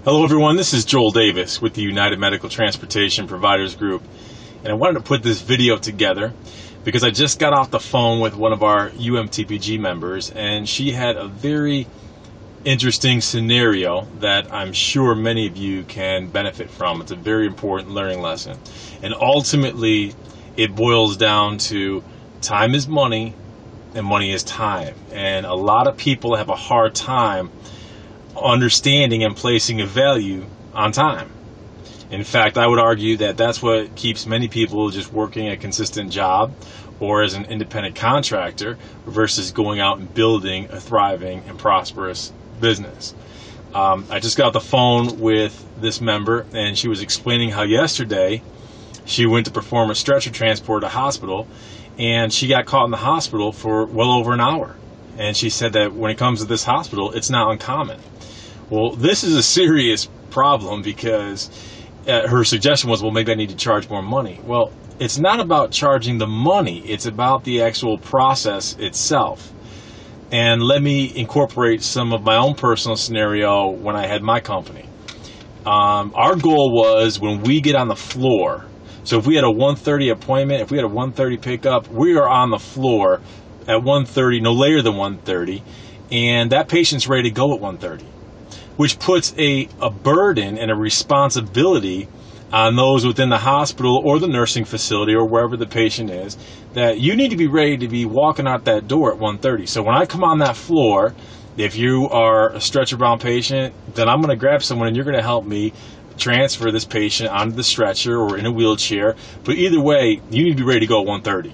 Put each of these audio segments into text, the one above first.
Hello everyone, this is Joel Davis with the United Medical Transportation Providers Group, and I wanted to put this video together because I just got off the phone with one of our UMTPG members, and she had a very interesting scenario that I'm sure many of you can benefit from. It's a very important learning lesson, and ultimately it boils down to time is money and money is time, and a lot of people have a hard time understanding and placing a value on time. In fact, I would argue that that's what keeps many people just working a consistent job or as an independent contractor versus going out and building a thriving and prosperous business. I just got the phone with this member, and she was explaining how yesterday she went to perform a stretcher transport at a hospital, and she got caught in the hospital for well over an hour. And she said that when it comes to this hospital, it's not uncommon. Well, this is a serious problem because her suggestion was, well, maybe I need to charge more money. Well, it's not about charging the money. It's about the actual process itself. And let me incorporate some of my own personal scenario when I had my company. Our goal was when we get on the floor, so if we had a 1:30 appointment, if we had a 1:30 pickup, we are on the floor at 1:30, no later than 1:30, and that patient's ready to go at 1:30. Which puts a burden and a responsibility on those within the hospital or the nursing facility or wherever the patient is, that you need to be ready to be walking out that door at 1:30. So when I come on that floor, if you are a stretcher-bound patient, then I'm going to grab someone and you're going to help me transfer this patient onto the stretcher or in a wheelchair. But either way, you need to be ready to go at 1:30.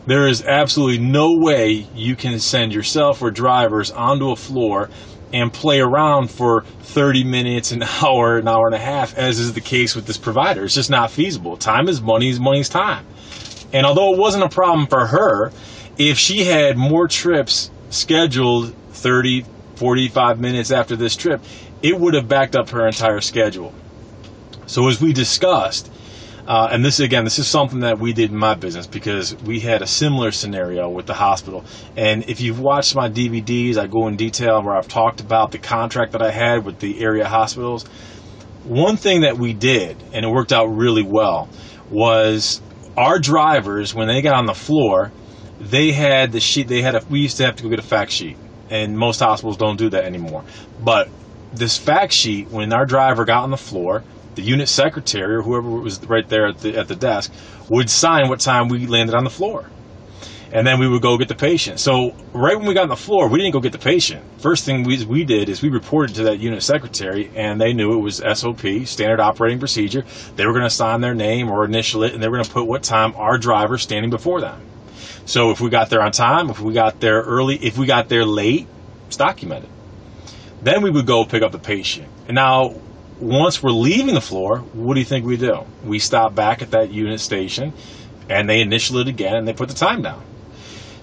There is absolutely no way you can send yourself or drivers onto a floor and play around for 30 minutes, an hour and a half, as is the case with this provider. It's just not feasible. Time is money, money's time. And although it wasn't a problem for her, if she had more trips scheduled 30, 45 minutes after this trip, it would have backed up her entire schedule. So as we discussed, and this is something that we did in my business because we had a similar scenario with the hospital. And if you've watched my DVDs, I go in detail where I've talked about the contract that I had with the area hospitals. One thing that we did, and it worked out really well, was our drivers, when they got on the floor, they had the sheet. We used to have to go get a fact sheet, and most hospitals don't do that anymore. But this fact sheet, when our driver got on the floor, the unit secretary or whoever was right there at the desk would sign what time we landed on the floor. And then we would go get the patient. So right when we got on the floor, we didn't go get the patient. First thing we did is we reported to that unit secretary, and they knew it was SOP, standard operating procedure. They were going to sign their name or initial it, and they were going to put what time our driver standing before them. So if we got there on time, if we got there early, if we got there late, it's documented. Then we would go pick up the patient. And now, once we're leaving the floor, what do you think we do? We stop back at that unit station, and they initial it again, and they put the time down.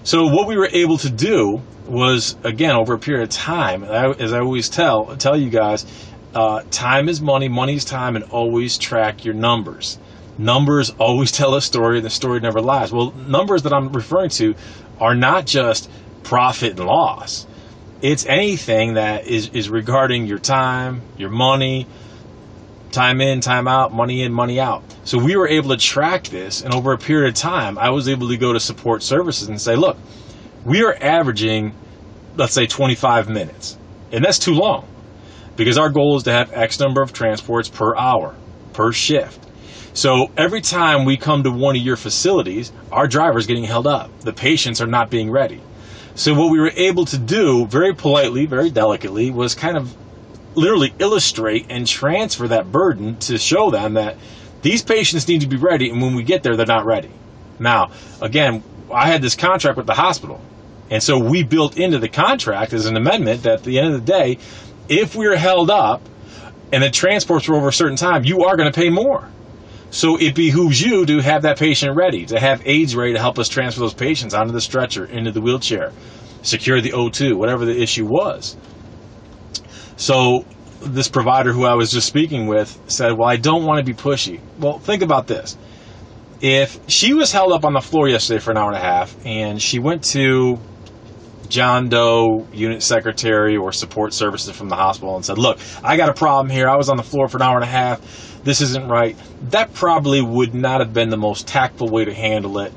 So what we were able to do was, again, over a period of time, as I always tell you guys, time is money, money's time, and always track your numbers. Numbers always tell a story, and the story never lies. Well, numbers that I'm referring to are not just profit and loss. It's anything that is regarding your time, your money, time in, time out, money in, money out. So we were able to track this, and over a period of time, I was able to go to support services and say, look, we are averaging, let's say, 25 minutes. And that's too long because our goal is to have X number of transports per hour, per shift. So every time we come to one of your facilities, our driver's getting held up. The patients are not being ready. So what we were able to do very politely, very delicately, was kind of literally illustrate and transfer that burden to show them that these patients need to be ready, and when we get there, they're not ready. Now, again, I had this contract with the hospital, and so we built into the contract as an amendment that at the end of the day, if we're held up and the transports were over a certain time, you are going to pay more. So it behooves you to have that patient ready, to have aides ready to help us transfer those patients onto the stretcher, into the wheelchair, secure the O2, whatever the issue was. So this provider who I was just speaking with said, well, I don't want to be pushy. Well, think about this. If she was held up on the floor yesterday for an hour and a half, and she went to John Doe unit secretary or support services from the hospital and said, look, I got a problem here. I was on the floor for an hour and a half. This isn't right. That probably would not have been the most tactful way to handle it.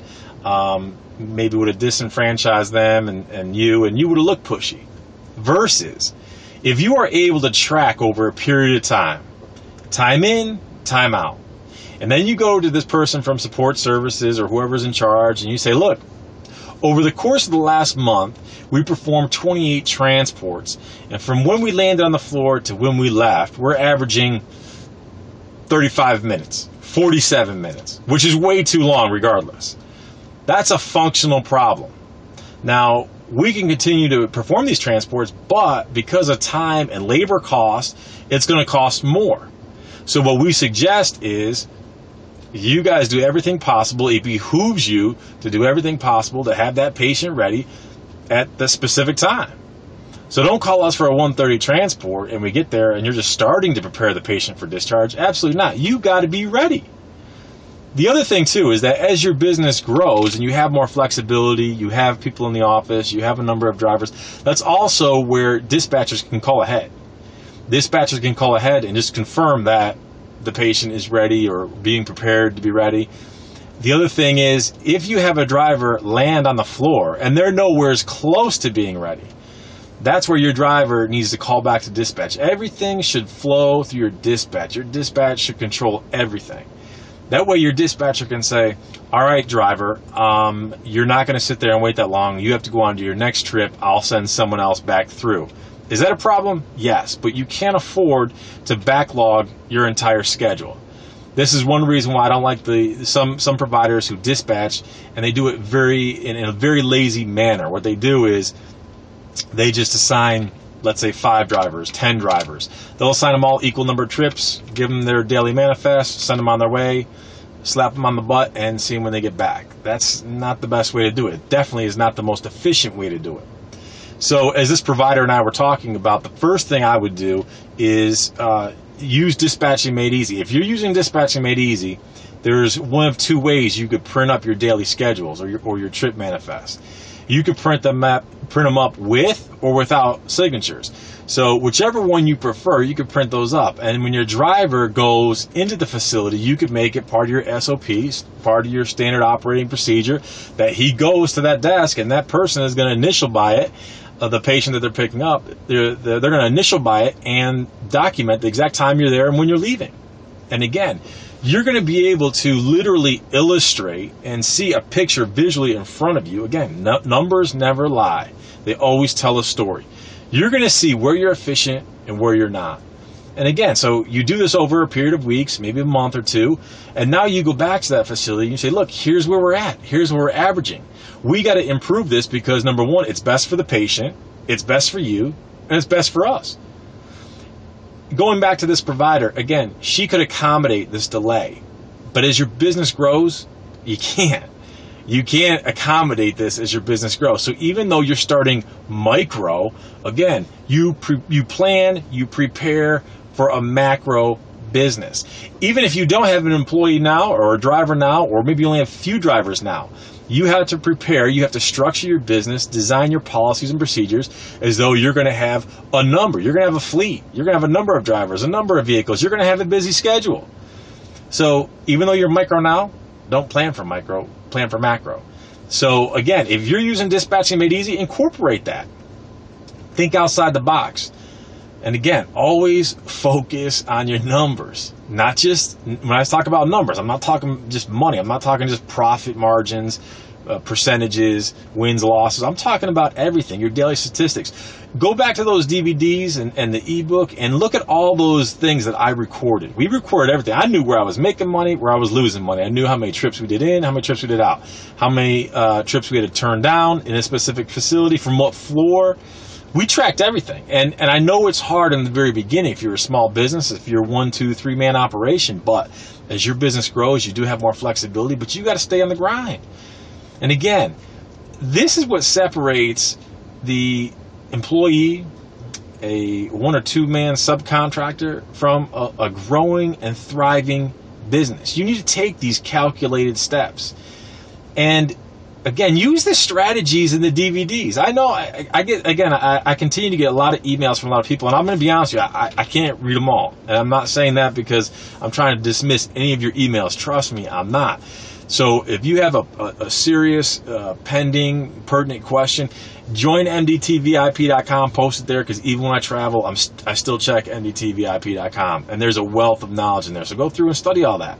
Maybe would have disenfranchised them and you would have looked pushy. Versus, if you are able to track over a period of time in, time out, and then you go to this person from support services or whoever's in charge and you say, look, over the course of the last month, we performed 28 transports, and from when we landed on the floor to when we left, we're averaging 35 minutes, 47 minutes, which is way too long regardless. That's a functional problem. Now, we can continue to perform these transports, but because of time and labor cost, it's going to cost more. So what we suggest is you guys do everything possible. It behooves you to do everything possible to have that patient ready at the specific time. So don't call us for a 1:30 transport and we get there and you're just starting to prepare the patient for discharge. Absolutely not. You got to be ready. The other thing too is that as your business grows and you have more flexibility, you have people in the office, you have a number of drivers, that's also where dispatchers can call ahead. Dispatchers can call ahead and just confirm that the patient is ready or being prepared to be ready. The other thing is, if you have a driver land on the floor and they're nowhere as close to being ready, that's where your driver needs to call back to dispatch. Everything should flow through your dispatch. Your dispatch should control everything. That way your dispatcher can say, all right, driver, you're not going to sit there and wait that long. You have to go on to your next trip. I'll send someone else back through. Is that a problem? Yes, but you can't afford to backlog your entire schedule. This is one reason why I don't like some providers who dispatch and they do it in a very lazy manner. What they do is they just assign, let's say, 5 drivers, 10 drivers. They'll assign them all equal number of trips, give them their daily manifest, send them on their way, slap them on the butt, and see them when they get back. That's not the best way to do it. Definitely is not the most efficient way to do it. So as this provider and I were talking about, the first thing I would do is use Dispatching Made Easy. If you're using Dispatching Made Easy, there's one of 2 ways you could print up your daily schedules or your trip manifest. You could print them up with or without signatures. So whichever one you prefer, you could print those up. And when your driver goes into the facility, you could make it part of your SOPs, part of your standard operating procedure, that he goes to that desk and that person is going to initial by it. The patient that they're picking up, they're going to initial by it and document the exact time you're there and when you're leaving. And again, you're going to be able to literally illustrate and see a picture visually in front of you. Again, numbers never lie. They always tell a story. You're going to see where you're efficient and where you're not. And again, so you do this over a period of weeks, maybe a month or 2, and now you go back to that facility and you say, look, here's where we're at. Here's where we're averaging. We got to improve this because, number one, it's best for the patient, it's best for you, and it's best for us. Going back to this provider, again, she could accommodate this delay. But as your business grows, you can't. You can't accommodate this as your business grows. So even though you're starting micro, again, you plan, you prepare for a macro business. Even if you don't have an employee now or a driver now, or maybe you only have a few drivers now, you have to prepare, you have to structure your business, design your policies and procedures as though you're going to have a number. You're going to have a fleet. You're going to have a number of drivers, a number of vehicles. You're going to have a busy schedule. So even though you're micro now, don't plan for micro, plan for macro. So again, if you're using Dispatching Made Easy, incorporate that. Think outside the box. And again, always focus on your numbers. Not just, when I talk about numbers, I'm not talking just money. I'm not talking just profit margins, percentages, wins, losses. I'm talking about everything, your daily statistics. Go back to those DVDs and the ebook and look at all those things that I recorded. We recorded everything. I knew where I was making money, where I was losing money. I knew how many trips we did in, how many trips we did out, how many trips we had to turn down in a specific facility, from what floor. We tracked everything. And I know it's hard in the very beginning if you're a small business, if you're a 1, 2, 3 man operation, but as your business grows, you do have more flexibility, but you got to stay on the grind. And again, this is what separates the employee, a 1 or 2 man subcontractor, from a growing and thriving business. You need to take these calculated steps. And again, use the strategies in the DVDs. I know I continue to get a lot of emails from a lot of people, and I'm going to be honest with you, I can't read them all. And I'm not saying that because I'm trying to dismiss any of your emails. Trust me, I'm not. So if you have a serious, pending, pertinent question, join MDTVIP.com, post it there, because even when I travel, I still check MDTVIP.com, and there's a wealth of knowledge in there. So go through and study all that.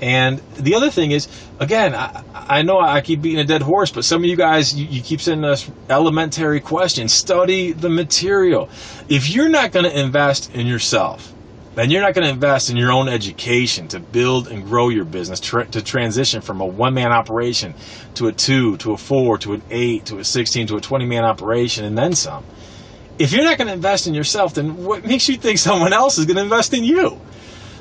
And the other thing is, again, I know I keep beating a dead horse, but some of you guys, you keep sending us elementary questions. Study the material. If you're not going to invest in yourself, and you're not going to invest in your own education to build and grow your business, to transition from a one-man operation to a 2, to a 4, to an 8, to a 16, to a 20-man operation, and then some. If you're not going to invest in yourself, then what makes you think someone else is going to invest in you?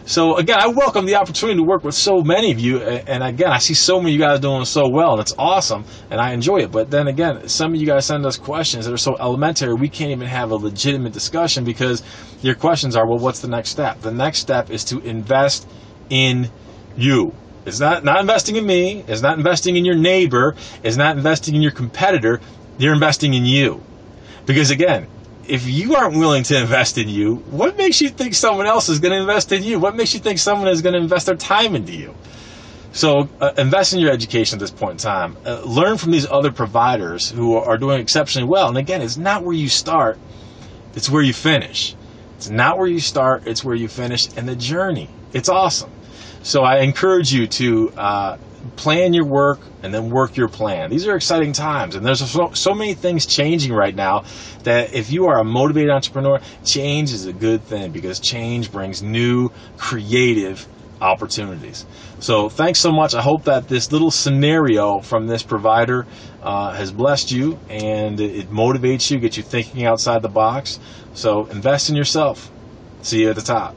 So again, I welcome the opportunity to work with so many of you, and again, I see so many of you guys doing so well, and it's awesome, and I enjoy it. But then again, some of you guys send us questions that are so elementary, we can't even have a legitimate discussion because your questions are, well, what's the next step? The next step is to invest in you. It's not investing in me, it's not investing in your neighbor, it's not investing in your competitor, you're investing in you. Because again, if you aren't willing to invest in you, what makes you think someone else is going to invest in you? What makes you think someone is going to invest their time into you? So invest in your education at this point in time. Learn from these other providers who are doing exceptionally well. And again, it's not where you start, it's where you finish. It's not where you start, it's where you finish. And the journey, it's awesome. So I encourage you to plan your work and then work your plan. These are exciting times, and there's so many things changing right now that if you are a motivated entrepreneur, change is a good thing because change brings new creative opportunities. So thanks so much. I hope that this little scenario from this provider has blessed you and it motivates you, gets you thinking outside the box. So invest in yourself. See you at the top.